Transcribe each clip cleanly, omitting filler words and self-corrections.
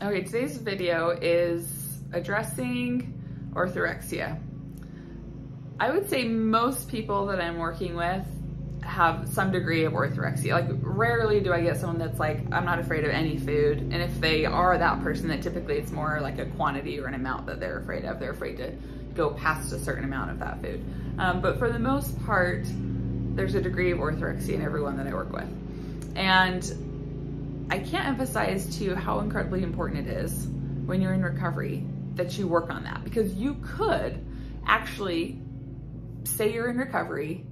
Okay, today's video is addressing orthorexia. I would say most people that I'm working with have some degree of orthorexia. Like, rarely do I get someone that's like, I'm not afraid of any food. And if they are that person, then typically it's more like a quantity or an amount that they're afraid of. They're afraid to go past a certain amount of that food. But for the most part, there's a degree of orthorexia in everyone that I work with. And I can't emphasize to you how incredibly important it is when you're in recovery that you work on that, because you could actually say you're in recovery,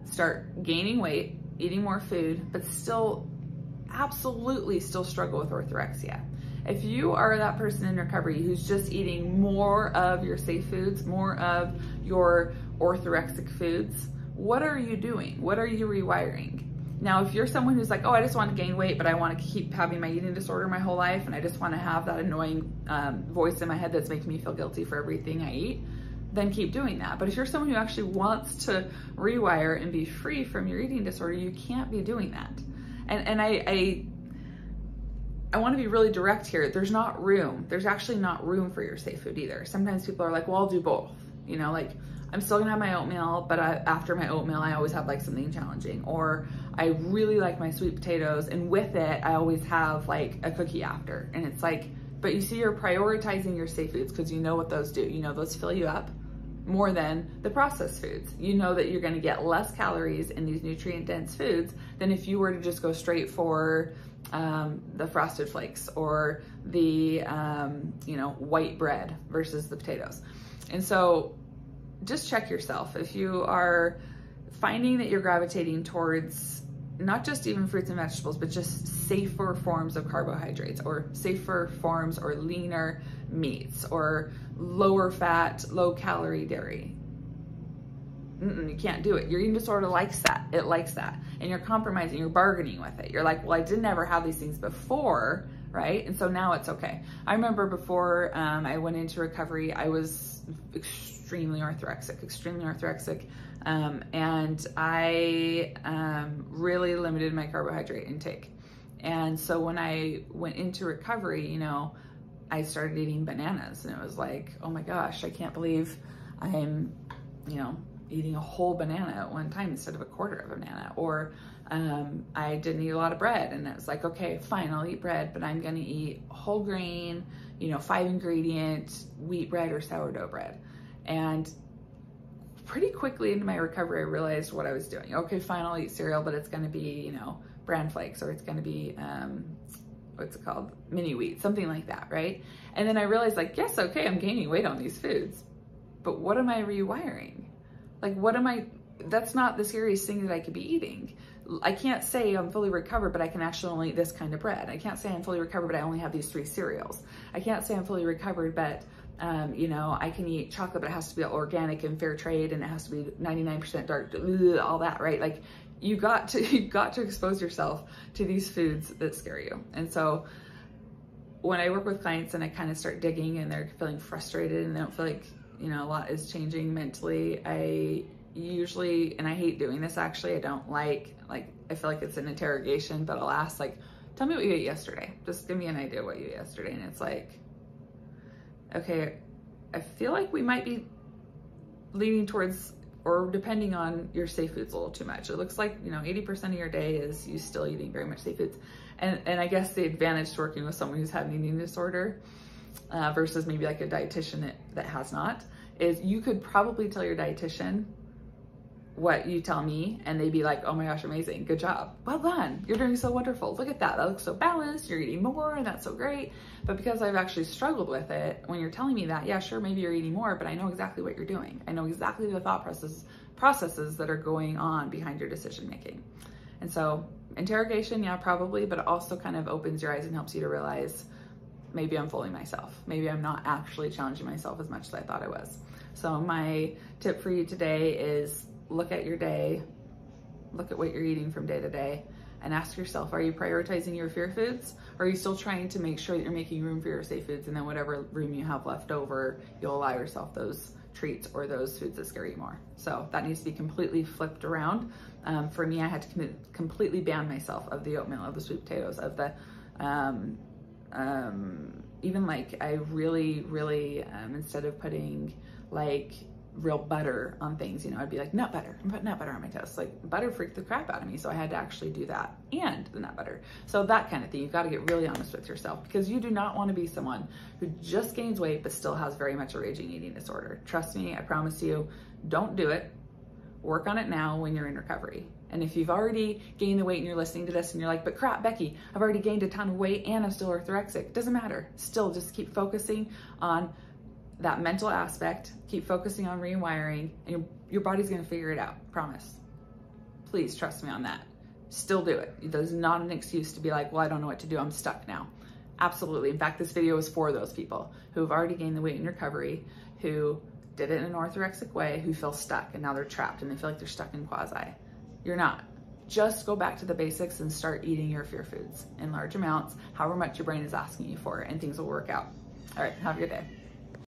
start gaining weight, eating more food, but still absolutely still struggle with orthorexia. If you are that person in recovery who's just eating more of your safe foods, more of your orthorexic foods, what are you doing? What are you rewiring? Now, if you're someone who's like, oh, I just want to gain weight, but I want to keep having my eating disorder my whole life, and I just want to have that annoying voice in my head that's making me feel guilty for everything I eat, then keep doing that. But if you're someone who actually wants to rewire and be free from your eating disorder, you can't be doing that. And I want to be really direct here. There's actually not room for your safe food either. Sometimes people are like, well, I'll do both. You know, like, I'm still gonna have my oatmeal, but after my oatmeal, I always have like something challenging. Or I really like my sweet potatoes, and with it, I always have like a cookie after. And it's like, but you see, you're prioritizing your safe foods because you know what those do. You know those fill you up more than the processed foods. You know that you're gonna get less calories in these nutrient-dense foods than if you were to just go straight for the Frosted Flakes or the white bread versus the potatoes. And so just check yourself. If you are finding that you're gravitating towards not just even fruits and vegetables, but just safer forms of carbohydrates, or safer forms or leaner meats, or lower fat, low calorie dairy, you can't do it. Your eating disorder likes that. It likes that. And you're compromising, you're bargaining with it. You're like, well, I didn't ever have these things before, right? And so now it's okay. I remember before I went into recovery, I was extremely orthorexic. And I really limited my carbohydrate intake. And so when I went into recovery, you know, I started eating bananas, and it was like, oh my gosh, I can't believe I'm, eating a whole banana at one time instead of a quarter of a banana. Or I didn't eat a lot of bread, and it was like, okay, fine, I'll eat bread, but I'm gonna eat whole grain, 5 ingredient wheat bread or sourdough bread. And pretty quickly into my recovery, I realized what I was doing. Okay, fine, I'll eat cereal, but it's gonna be, bran flakes, or it's gonna be, what's it called? Mini wheat, something like that, right? And then I realized, like, yes, okay, I'm gaining weight on these foods, but what am I rewiring? Like, that's not the scariest thing that I could be eating. I can't say I'm fully recovered, but I can actually only eat this kind of bread. I can't say I'm fully recovered, but I only have these 3 cereals. I can't say I'm fully recovered, but I can eat chocolate, but it has to be organic and fair trade, and it has to be 99% dark, all that, right? Like, you've got to expose yourself to these foods that scare you. And so when I work with clients and I kind of start digging and they're feeling frustrated and they don't feel like, a lot is changing mentally, I usually, and I hate doing this actually, I don't like, I feel like it's an interrogation, but I'll ask, like, tell me what you ate yesterday. Just give me an idea what you ate yesterday. And it's like, okay, I feel like we might be leaning towards, or depending on your safe foods a little too much. It looks like, 80% of your day is you still eating very much safe foods. And I guess the advantage to working with someone who's had an eating disorder versus maybe like a dietitian that has not, is you could probably tell your dietitian what you tell me, and they'd be like, oh my gosh, amazing, good job, well done, you're doing so wonderful, look at that looks so balanced, you're eating more, and that's so great. But because I've actually struggled with it, when you're telling me that, yeah, sure, maybe you're eating more, but I know exactly what you're doing. I know exactly the thought processes that are going on behind your decision making. And so interrogation, yeah, probably, but it also kind of opens your eyes and helps you to realize, maybe I'm fooling myself. Maybe I'm not actually challenging myself as much as I thought I was. So my tip for you today is, look at your day, look at what you're eating from day to day, and ask yourself, are you prioritizing your fear foods? Or are you still trying to make sure that you're making room for your safe foods, and then whatever room you have left over, you'll allow yourself those treats or those foods that scare you more? So that needs to be completely flipped around. For me, I had to completely ban myself of the oatmeal, of the sweet potatoes, of the even like I really, instead of putting like real butter on things, you know, I'd be like nut butter, and put nut butter on my toast. Like butter freaked the crap out of me. So I had to actually do that and the nut butter. So that kind of thing, you've got to get really honest with yourself, because you do not want to be someone who just gains weight, but still has very much a raging eating disorder. Trust me, I promise you, don't do it. Work on it now when you're in recovery. And if you've already gained the weight and you're listening to this and you're like, but crap, Becky, I've already gained a ton of weight and I'm still orthorexic. Doesn't matter. Still just keep focusing on that mental aspect, keep focusing on rewiring, and your body's gonna figure it out, promise. Please trust me on that. Still do it. That is not an excuse to be like, well, I don't know what to do, I'm stuck now. Absolutely. In fact, this video is for those people who have already gained the weight in recovery, who did it in an orthorexic way, who feel stuck and now they're trapped and they feel like they're stuck in quasi. You're not. Just go back to the basics and start eating your fear foods in large amounts, however much your brain is asking you for, and things will work out. All right, have a good day.